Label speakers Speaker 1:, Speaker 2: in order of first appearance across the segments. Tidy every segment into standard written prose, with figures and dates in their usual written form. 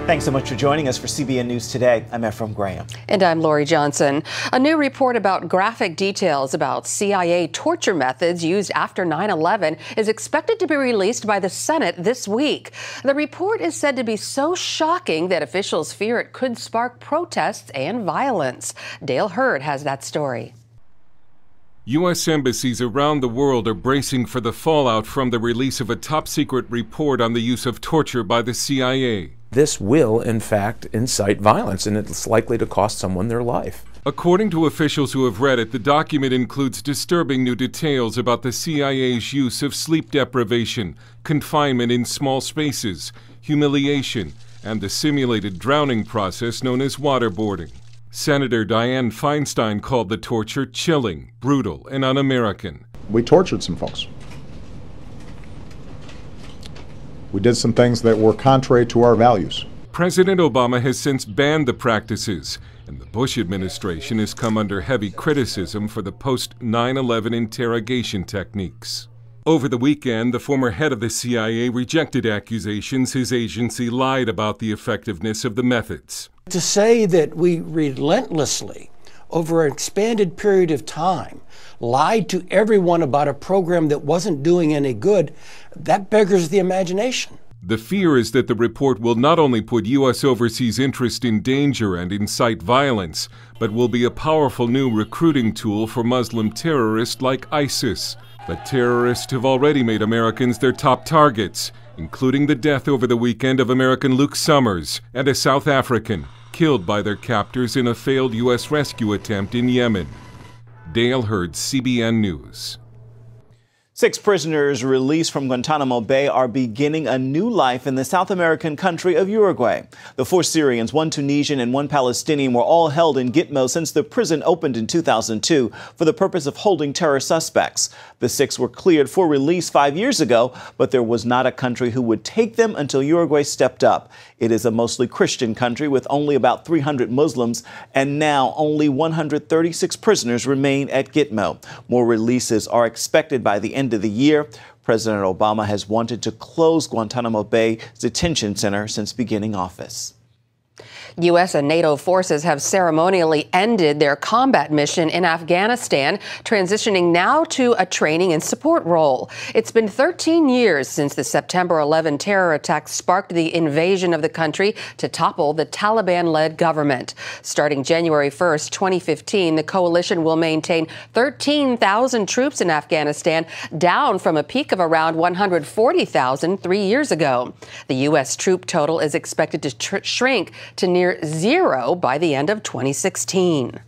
Speaker 1: Thanks so much for joining us for CBN News Today. I'm Ephraim Graham.
Speaker 2: And I'm Lori Johnson. A new report about graphic details about CIA torture methods used after 9/11 is expected to be released by the Senate this week. The report is said to be so shocking that officials fear it could spark protests and violence. Dale Hurd has that story.
Speaker 3: U.S. embassies around the world are bracing for the fallout from the release of a top-secret report on the use of torture by the CIA.
Speaker 4: This will, in fact, incite violence, and it's likely to cost someone their life.
Speaker 3: According to officials who have read it, the document includes disturbing new details about the CIA's use of sleep deprivation, confinement in small spaces, humiliation, and the simulated drowning process known as waterboarding. Senator Dianne Feinstein called the torture chilling, brutal, and un-American.
Speaker 5: We tortured some folks. We did some things that were contrary to our values.
Speaker 3: President Obama has since banned the practices, and the Bush administration has come under heavy criticism for the post-9/11 interrogation techniques. Over the weekend, the former head of the CIA rejected accusations his agency lied about the effectiveness of the methods.
Speaker 6: To say that we relentlessly, over an expanded period of time, lied to everyone about a program that wasn't doing any good, that beggars the imagination.
Speaker 3: The fear is that the report will not only put U.S. overseas interest in danger and incite violence, but will be a powerful new recruiting tool for Muslim terrorists like ISIS. But terrorists have already made Americans their top targets, including the death over the weekend of American Luke Summers and a South African, killed by their captors in a failed U.S. rescue attempt in Yemen. Dale Hurd, CBN News.
Speaker 1: 6 prisoners released from Guantanamo Bay are beginning a new life in the South American country of Uruguay. The 4 Syrians, 1 Tunisian and 1 Palestinian, were all held in Gitmo since the prison opened in 2002 for the purpose of holding terror suspects. The 6 were cleared for release 5 years ago, but there was not a country who would take them until Uruguay stepped up. It is a mostly Christian country with only about 300 Muslims, and now only 136 prisoners remain at Gitmo. More releases are expected by the end of the year. President Obama has wanted to close Guantanamo Bay Detention Center since beginning office.
Speaker 2: U.S. and NATO forces have ceremonially ended their combat mission in Afghanistan, transitioning now to a training and support role. It's been 13 years since the September 11 terror attack sparked the invasion of the country to topple the Taliban-led government. Starting January 1st, 2015, the coalition will maintain 13,000 troops in Afghanistan, down from a peak of around 140,000 3 years ago. The U.S. troop total is expected to shrink to near zero by the end of 2016.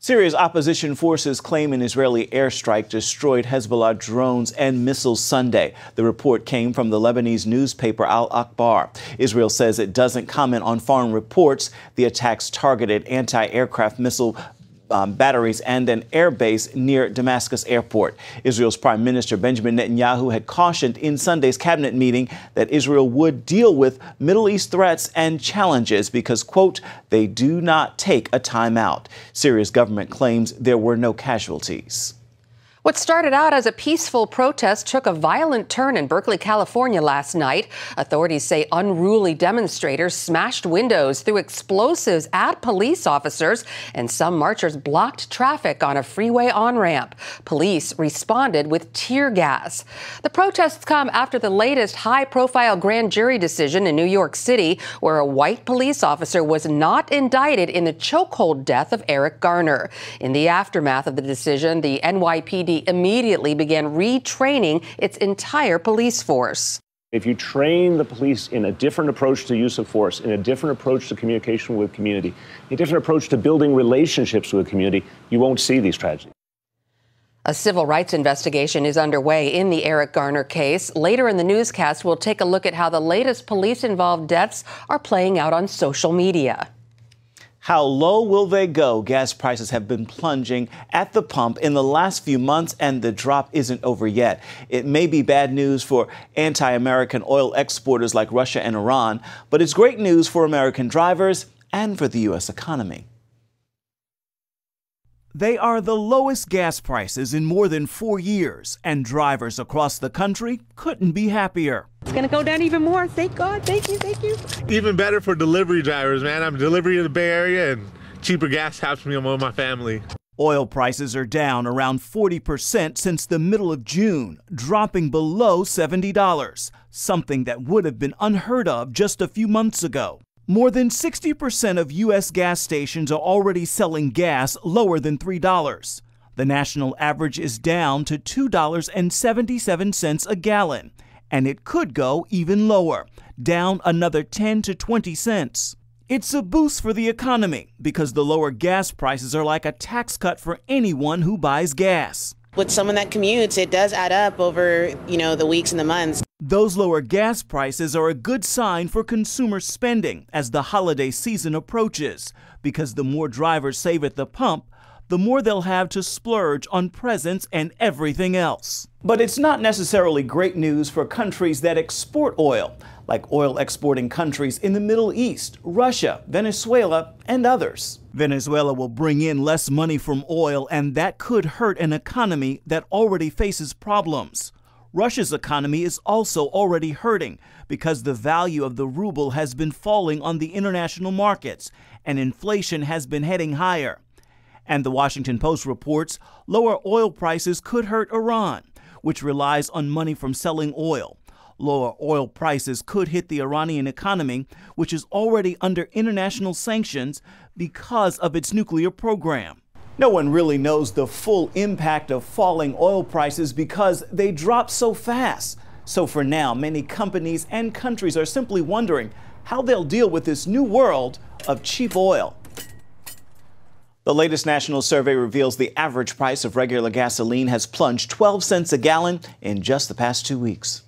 Speaker 1: Syria's opposition forces claim an Israeli airstrike destroyed Hezbollah drones and missiles Sunday. The report came from the Lebanese newspaper Al Akhbar. Israel says it doesn't comment on foreign reports. The attacks targeted anti-aircraft missile batteries and an airbase near Damascus airport. Israel's Prime Minister Benjamin Netanyahu had cautioned in Sunday's cabinet meeting that Israel would deal with Middle East threats and challenges because, quote, they do not take a time out. Syria's government claims there were no casualties.
Speaker 2: What started out as a peaceful protest took a violent turn in Berkeley, California last night. Authorities say unruly demonstrators smashed windows, threw explosives at police officers, and some marchers blocked traffic on a freeway on-ramp. Police responded with tear gas. The protests come after the latest high-profile grand jury decision in New York City, where a white police officer was not indicted in the chokehold death of Eric Garner. In the aftermath of the decision, the NYPD immediately began retraining its entire police force.
Speaker 7: If you train the police in a different approach to use of force, in a different approach to communication with community, a different approach to building relationships with community, you won't see these tragedies.
Speaker 2: A civil rights investigation is underway in the Eric Garner case. Later in the newscast, we'll take a look at how the latest police-involved deaths are playing out on social media.
Speaker 1: How low will they go? Gas prices have been plunging at the pump in the last few months, and the drop isn't over yet. It may be bad news for anti-American oil exporters like Russia and Iran, but it's great news for American drivers and for the U.S. economy. They are the lowest gas prices in more than 4 years, and drivers across the country couldn't be happier.
Speaker 8: It's going to go down even more. Thank God. Thank you. Thank you.
Speaker 9: Even better for delivery drivers, man. I'm delivering in the Bay Area, and cheaper gas helps me and my family.
Speaker 1: Oil prices are down around 40% since the middle of June, dropping below $70, something that would have been unheard of just a few months ago. More than 60% of U.S. gas stations are already selling gas lower than $3. The national average is down to $2.77 a gallon, and it could go even lower, down another 10 to 20 cents. It's a boost for the economy because the lower gas prices are like a tax cut for anyone who buys gas.
Speaker 10: With someone that commutes, it does add up over, the weeks and the months.
Speaker 1: Those lower gas prices are a good sign for consumer spending as the holiday season approaches, because the more drivers save at the pump, the more they'll have to splurge on presents and everything else. But it's not necessarily great news for countries that export oil, like oil exporting countries in the Middle East, Russia, Venezuela, and others. Venezuela will bring in less money from oil, and that could hurt an economy that already faces problems. Russia's economy is also already hurting because the value of the ruble has been falling on the international markets and inflation has been heading higher. And the Washington Post reports lower oil prices could hurt Iran, which relies on money from selling oil. Lower oil prices could hit the Iranian economy, which is already under international sanctions because of its nuclear program. No one really knows the full impact of falling oil prices because they drop so fast. So for now, many companies and countries are simply wondering how they'll deal with this new world of cheap oil. The latest national survey reveals the average price of regular gasoline has plunged 12 cents a gallon in just the past 2 weeks.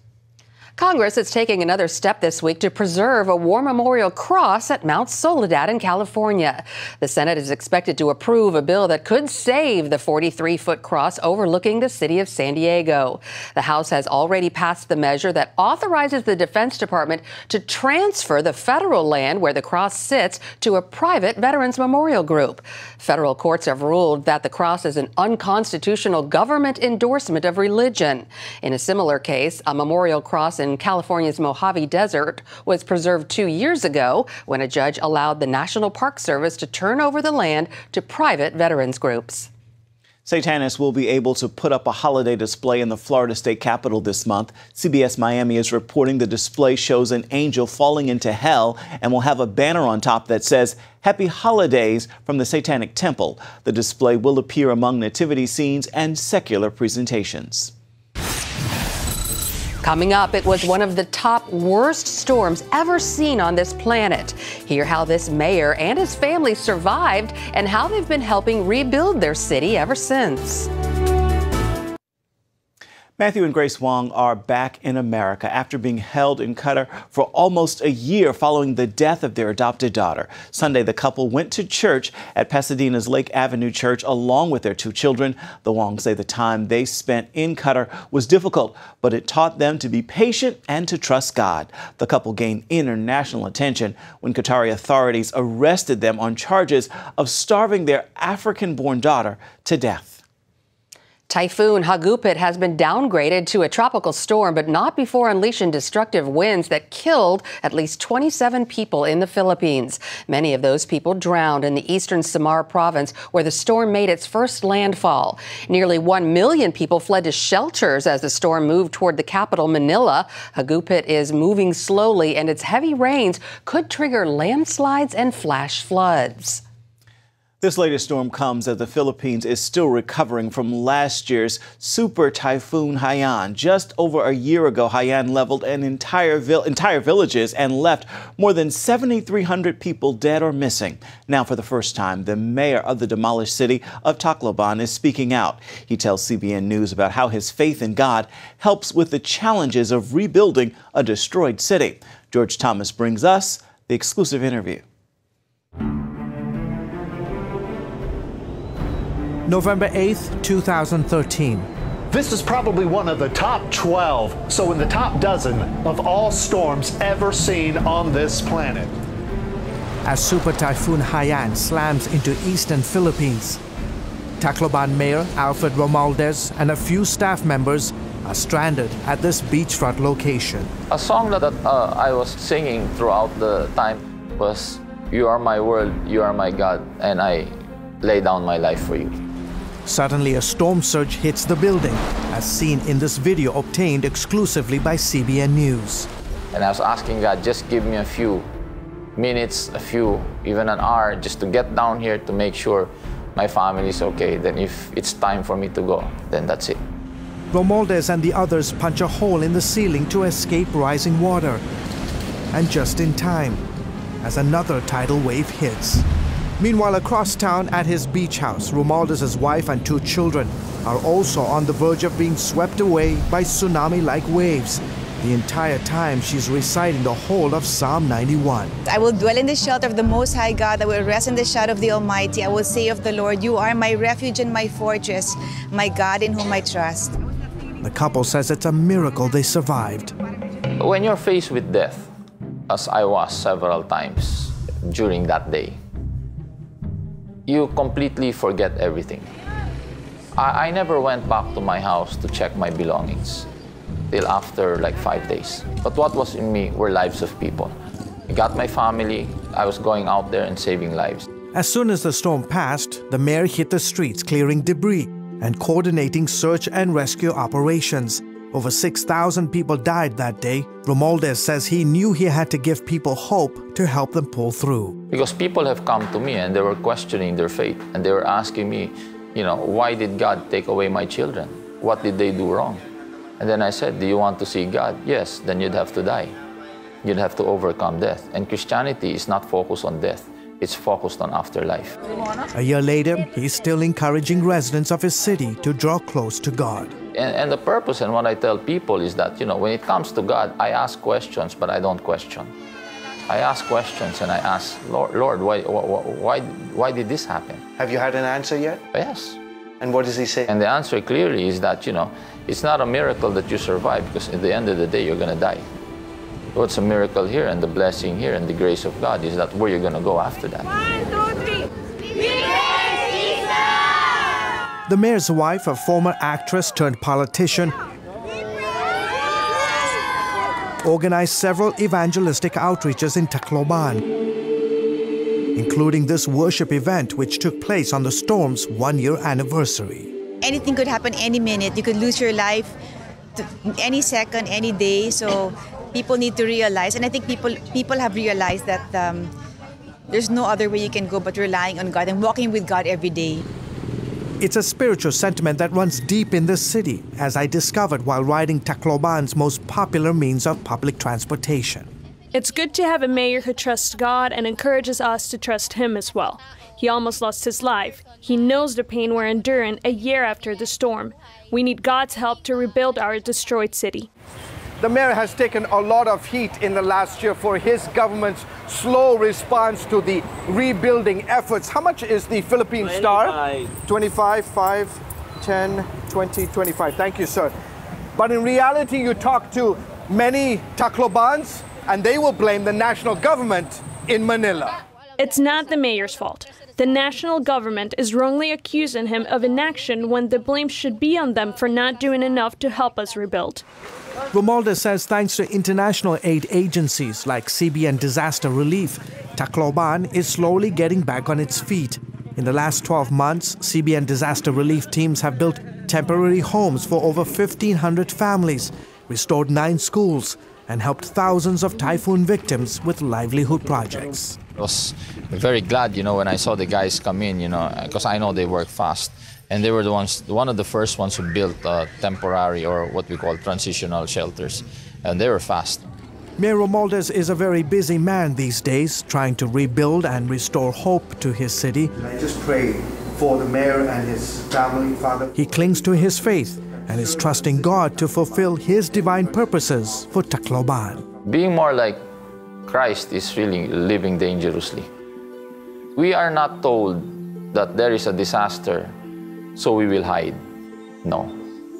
Speaker 2: Congress is taking another step this week to preserve a war memorial cross at Mount Soledad in California. The Senate is expected to approve a bill that could save the 43-foot cross overlooking the city of San Diego. The House has already passed the measure that authorizes the Defense Department to transfer the federal land where the cross sits to a private veterans memorial group. Federal courts have ruled that the cross is an unconstitutional government endorsement of religion. In a similar case, a memorial cross in California's Mojave Desert was preserved 2 years ago when a judge allowed the National Park Service to turn over the land to private veterans groups.
Speaker 1: Satanists will be able to put up a holiday display in the Florida state capitol this month. CBS Miami is reporting the display shows an angel falling into hell and will have a banner on top that says, "Happy Holidays" from the Satanic Temple. The display will appear among nativity scenes and secular presentations.
Speaker 2: Coming up, it was one of the top worst storms ever seen on this planet. Hear how this mayor and his family survived and how they've been helping rebuild their city ever since.
Speaker 1: Matthew and Grace Wong are back in America after being held in Qatar for almost a year following the death of their adopted daughter. Sunday, the couple went to church at Pasadena's Lake Avenue Church along with their 2 children. The Wongs say the time they spent in Qatar was difficult, but it taught them to be patient and to trust God. The couple gained international attention when Qatari authorities arrested them on charges of starving their African-born daughter to death.
Speaker 2: Typhoon Hagupit has been downgraded to a tropical storm, but not before unleashing destructive winds that killed at least 27 people in the Philippines. Many of those people drowned in the eastern Samar province, where the storm made its first landfall. Nearly 1 million people fled to shelters as the storm moved toward the capital, Manila. Hagupit is moving slowly, and its heavy rains could trigger landslides and flash floods.
Speaker 1: This latest storm comes as the Philippines is still recovering from last year's Super Typhoon Haiyan. Just over a year ago, Haiyan leveled an entire villages and left more than 7,300 people dead or missing. Now, for the first time, the mayor of the demolished city of Tacloban is speaking out. He tells CBN News about how his faith in God helps with the challenges of rebuilding a destroyed city. George Thomas brings us the exclusive interview.
Speaker 11: November 8th, 2013.
Speaker 12: This is probably one of the top 12, so in the top dozen of all storms ever seen on this planet.
Speaker 11: As Super Typhoon Haiyan slams into eastern Philippines, Tacloban Mayor Alfred Romualdez and a few staff members are stranded at this beachfront location.
Speaker 13: A song that I was singing throughout the time was, "You are my world, you are my God, and I lay down my life for you."
Speaker 11: Suddenly, a storm surge hits the building, as seen in this video obtained exclusively by CBN News.
Speaker 13: And I was asking God, just give me a few minutes, even an hour, just to get down here to make sure my family is okay. Then if it's time for me to go, then that's it.
Speaker 11: Romualdez and the others punch a hole in the ceiling to escape rising water. And just in time, as another tidal wave hits. Meanwhile, across town at his beach house, Romualdez's wife and 2 children are also on the verge of being swept away by tsunami-like waves. The entire time she's reciting the whole of Psalm 91.
Speaker 14: I will dwell in the shelter of the Most High God. I will rest in the shadow of the Almighty. I will say of the Lord, you are my refuge and my fortress, my God in whom I trust.
Speaker 11: The couple says it's a miracle they survived.
Speaker 13: When you're faced with death, as I was several times during that day, you completely forget everything. I never went back to my house to check my belongings till after like 5 days. But what was in me were lives of people. I got my family. I was going out there and saving lives.
Speaker 11: As soon as the storm passed, the mayor hit the streets clearing debris and coordinating search and rescue operations. Over 6,000 people died that day. Romualdez says he knew he had to give people hope to help them pull through.
Speaker 13: Because people have come to me and they were questioning their faith and they were asking me, why did God take away my children? What did they do wrong? And then I said, do you want to see God? Yes, then you'd have to die. You'd have to overcome death. And Christianity is not focused on death. It's focused on afterlife.
Speaker 11: A year later, he's still encouraging residents of his city to draw close to God.
Speaker 13: And the purpose and what I tell people is that, when it comes to God, I ask questions, but I don't question. I ask questions and I ask, Lord, why did this happen?
Speaker 15: Have you had an answer yet?
Speaker 13: Yes.
Speaker 15: And what does he say?
Speaker 13: And the answer clearly is that, it's not a miracle that you survive, because at the end of the day, you're going to die. What's a miracle here and the blessing here and the grace of God is that where you're going to go after that.
Speaker 14: 1, 2, 3.
Speaker 11: The mayor's wife, a former actress turned politician, organized several evangelistic outreaches in Tacloban, including this worship event which took place on the storm's 1-year anniversary.
Speaker 14: Anything could happen any minute. You could lose your life any second, any day. So people need to realize, and I think people have realized that there's no other way you can go but relying on God and walking with God every day.
Speaker 11: It's a spiritual sentiment that runs deep in this city, as I discovered while riding Tacloban's most popular means of public transportation.
Speaker 16: It's good to have a mayor who trusts God and encourages us to trust him as well. He almost lost his life. He knows the pain we're enduring a year after the storm. We need God's help to rebuild our destroyed city.
Speaker 17: The mayor has taken a lot of heat in the last year for his government's slow response to the rebuilding efforts. How much is the Philippine Star? 25, 5, 10, 20, 25. Thank you, sir. But in reality, you talk to many Taclobans, and they will blame the national government in Manila.
Speaker 16: It's not the mayor's fault. The national government is wrongly accusing him of inaction when the blame should be on them for not doing enough to help us rebuild.
Speaker 11: Romualdez says thanks to international aid agencies like CBN Disaster Relief, Tacloban is slowly getting back on its feet. In the last 12 months, CBN Disaster Relief teams have built temporary homes for over 1,500 families, restored 9 schools, and helped thousands of typhoon victims with livelihood projects.
Speaker 13: I was very glad, when I saw the guys come in, because I know they work fast. And they were one of the first ones who built temporary, or what we call transitional shelters. And they were fast.
Speaker 11: Mayor Romualdez is a very busy man these days, trying to rebuild and restore hope to his city.
Speaker 15: I just pray for the mayor and his family, Father.
Speaker 11: He clings to his faith and is trusting God to fulfill his divine purposes for Tacloban.
Speaker 13: Being more like Christ is really living dangerously. We are not told that there is a disaster, so we will hide. No.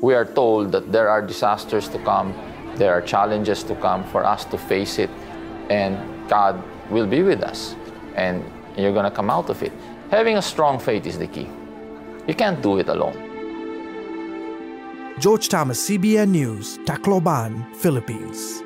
Speaker 13: We are told that there are disasters to come, there are challenges to come for us to face it, and God will be with us, and you're going to come out of it. Having a strong faith is the key. You can't do it alone.
Speaker 11: George Thomas, CBN News, Tacloban, Philippines.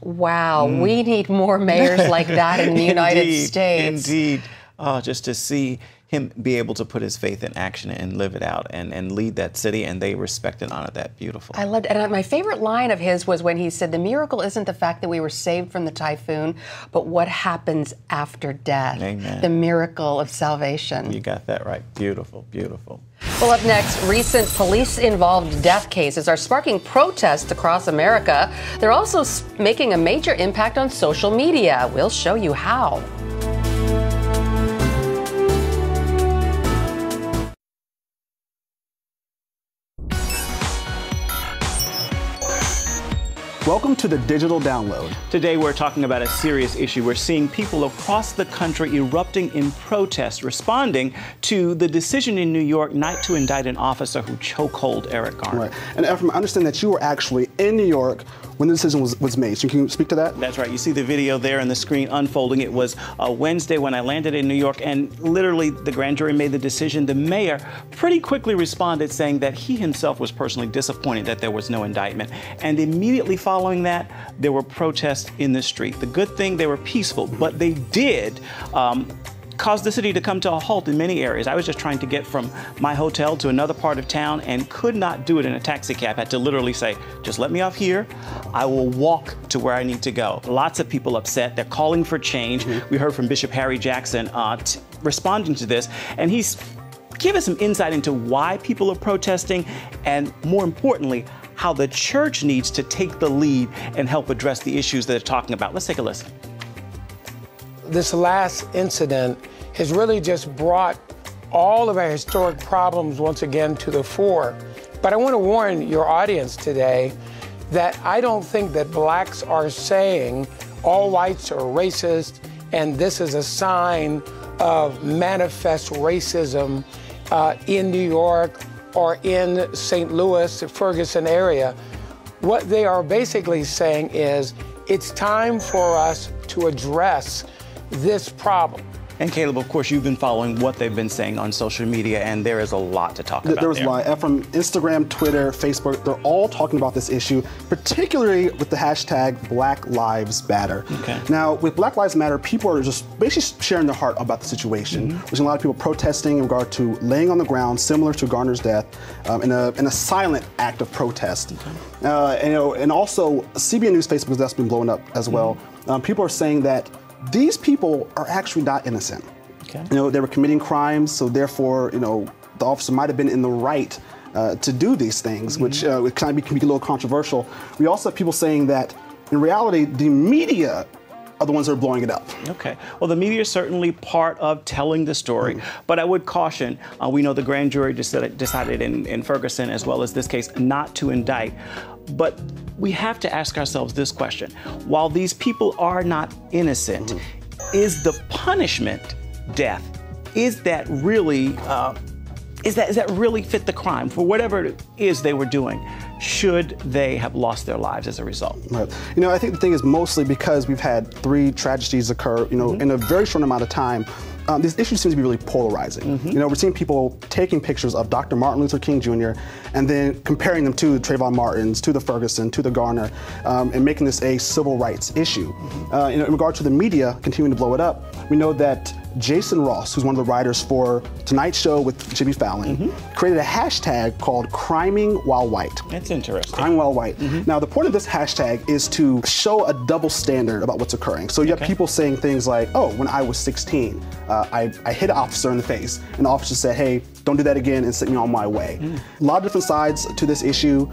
Speaker 2: Wow, we need more mayors like that in the United States.
Speaker 1: Indeed. Oh, just to see him be able to put his faith in action and live it out and lead that city, and they respect and honor that. Beautiful.
Speaker 2: I loved it. And my favorite line of his was when he said, the miracle isn't the fact that we were saved from the typhoon, but what happens after death.
Speaker 1: Amen.
Speaker 2: The miracle of salvation.
Speaker 1: You got that right. Beautiful, beautiful.
Speaker 2: Well, up next, recent police-involved death cases are sparking protests across America. They're also making a major impact on social media. We'll show you how.
Speaker 18: Welcome to the Digital Download.
Speaker 1: Today we're talking about a serious issue. We're seeing people across the country erupting in protest, responding to the decision in New York not to indict an officer who chokehold Eric Garner.
Speaker 18: Right. And Ephraim, I understand that you were actually in New York when the decision was made. So can you speak to that?
Speaker 1: That's right. You see the video there on the screen unfolding. It was Wednesday when I landed in New York, and literally the grand jury made the decision. The mayor pretty quickly responded saying that he himself was personally disappointed that there was no indictment. And immediately following that, there were protests in the street. The good thing, they were peaceful, but they did caused the city to come to a halt in many areas. I was just trying to get from my hotel to another part of town and could not do it in a taxi cab. I had to literally say, just let me off here. I will walk to where I need to go. Lots of people upset. They're calling for change. We heard from Bishop Harry Jackson responding to this, and he's given some insight into why people are protesting and, more importantly, how the church needs to take the lead and help address the issues that they're talking about. Let's take a listen.
Speaker 19: This last incident has really just brought all of our historic problems once again to the fore. But I want to warn your audience today that I don't think that blacks are saying all whites are racist and this is a sign of manifest racism in New York or in St. Louis, the Ferguson area. What they are basically saying is it's time for us to address this problem.
Speaker 1: And Caleb, of course, you've been following what they've been saying on social media, and there is a lot to talk about.
Speaker 18: There was a lot. From Instagram, Twitter, Facebook, they're all talking about this issue, particularly with the hashtag Black Lives Matter. Okay. Now, with Black Lives Matter, people are just basically sharing their heart about the situation. There's a lot of people protesting in regard to laying on the ground, similar to Garner's death, in a silent act of protest. And also, CBN News Facebook that's been blowing up as well. People are saying that these people are actually not innocent. Okay. They were committing crimes, so therefore, the officer might have been in the right to do these things, which can be a little controversial. We also have people saying that, in reality, the media are the ones that are blowing it up.
Speaker 1: Okay. Well, the media is certainly part of telling the story, but I would caution, we know the grand jury decided in Ferguson, as well as this case, not to indict. But we have to ask ourselves this question. While these people are not innocent, is the punishment death? Is that really, is that really fit the crime for whatever it is they were doing? Should they have lost their lives as a result?
Speaker 18: Right. I think the thing is mostly because we've had 3 tragedies occur, in a very short amount of time. This issue seems to be really polarizing. We're seeing people taking pictures of Dr. Martin Luther King Jr. and then comparing them to Trayvon Martin's, to the Ferguson, to the Garner, and making this a civil rights issue. In regard to the media continuing to blow it up, we know that Jason Ross, who's one of the writers for Tonight's Show with Jimmy Fallon, created a hashtag called Criming While White.
Speaker 1: That's interesting.
Speaker 18: Criming While White. Now, the point of this hashtag is to show a double standard about what's occurring. So you have people saying things like, oh, when I was 16, I hit an officer in the face, and the officer said, hey, don't do that again, and sent me on my way. A lot of different sides to this issue,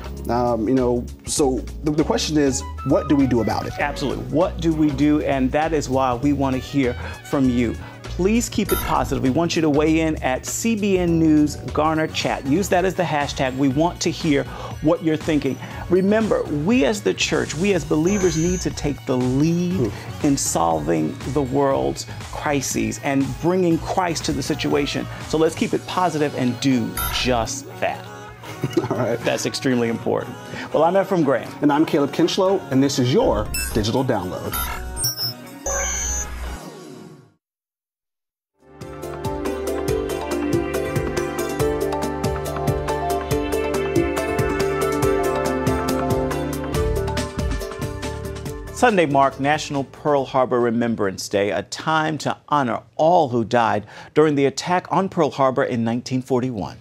Speaker 18: so the question is, what do we do about it?
Speaker 1: Absolutely. What do we do? And that is why we want to hear from you. Please keep it positive. We want you to weigh in at CBN News Garner Chat. Use that as the hashtag. We want to hear what you're thinking. Remember, we as the church, we as believers need to take the lead in solving the world's crises and bringing Christ to the situation. So let's keep it positive and do just that.
Speaker 18: All right.
Speaker 1: That's extremely important. Well, I'm Ephraim Graham.
Speaker 18: And I'm Caleb Kinchlow, and this is your Digital Download.
Speaker 1: Sunday marked National Pearl Harbor Remembrance Day, a time to honor all who died during the attack on Pearl Harbor in 1941.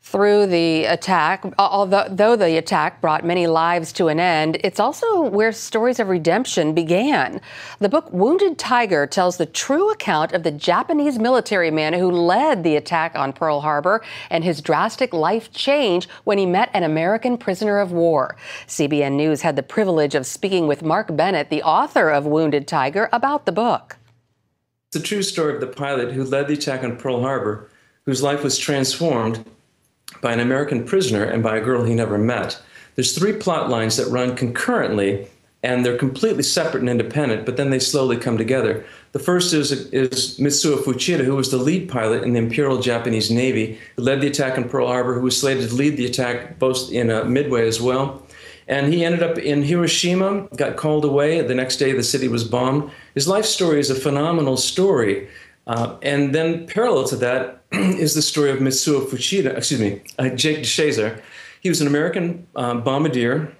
Speaker 2: Through the attack, although the attack brought many lives to an end, it's also where stories of redemption began. The book Wounded Tiger tells the true account of the Japanese military man who led the attack on Pearl Harbor and his drastic life change when he met an American prisoner of war. CBN News had the privilege of speaking with Mark Bennett, the author of Wounded Tiger, about the book.
Speaker 20: It's the true story of the pilot who led the attack on Pearl Harbor, whose life was transformed by an American prisoner and by a girl he never met. There's 3 plot lines that run concurrently, and they're completely separate and independent, but then they slowly come together. The first is Mitsuo Fuchida, who was the lead pilot in the Imperial Japanese Navy, who led the attack on Pearl Harbor, who was slated to lead the attack both in Midway as well. And he ended up in Hiroshima, got called away. The next day, the city was bombed. His life story is a phenomenal story. And then parallel to that is the story of Mitsuo Fuchida, Jake DeShazer. He was an American bombardier.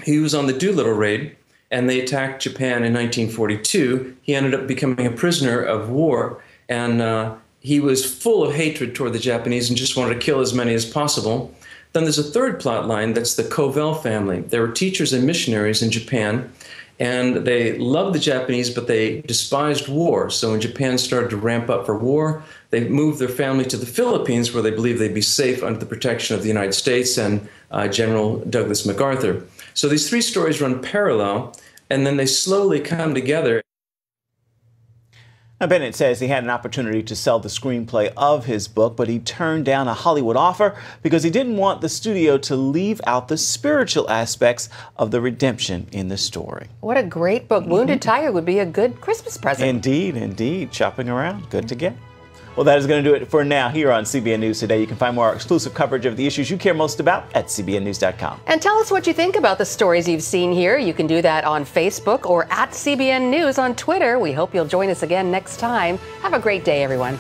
Speaker 20: He was on the Doolittle raid, and they attacked Japan in 1942. He ended up becoming a prisoner of war, and he was full of hatred toward the Japanese and just wanted to kill as many as possible. Then there's a third plot line, that's the Covell family. They were teachers and missionaries in Japan, and they loved the Japanese, but they despised war. So when Japan started to ramp up for war, they moved their family to the Philippines, where they believed they'd be safe under the protection of the United States and General Douglas MacArthur. So these 3 stories run parallel, and then they slowly come together.
Speaker 1: Now, Bennett says he had an opportunity to sell the screenplay of his book, but he turned down a Hollywood offer because he didn't want the studio to leave out the spiritual aspects of the redemption in the story.
Speaker 2: What a great book. Wounded Tiger would be a good Christmas present.
Speaker 1: Indeed, indeed. Shopping around. Good to get. Well, that is going to do it for now here on CBN News Today. You can find more exclusive coverage of the issues you care most about at cbnnews.com.
Speaker 2: And tell us what you think about the stories you've seen here. You can do that on Facebook or at CBN News on Twitter. We hope you'll join us again next time. Have a great day, everyone.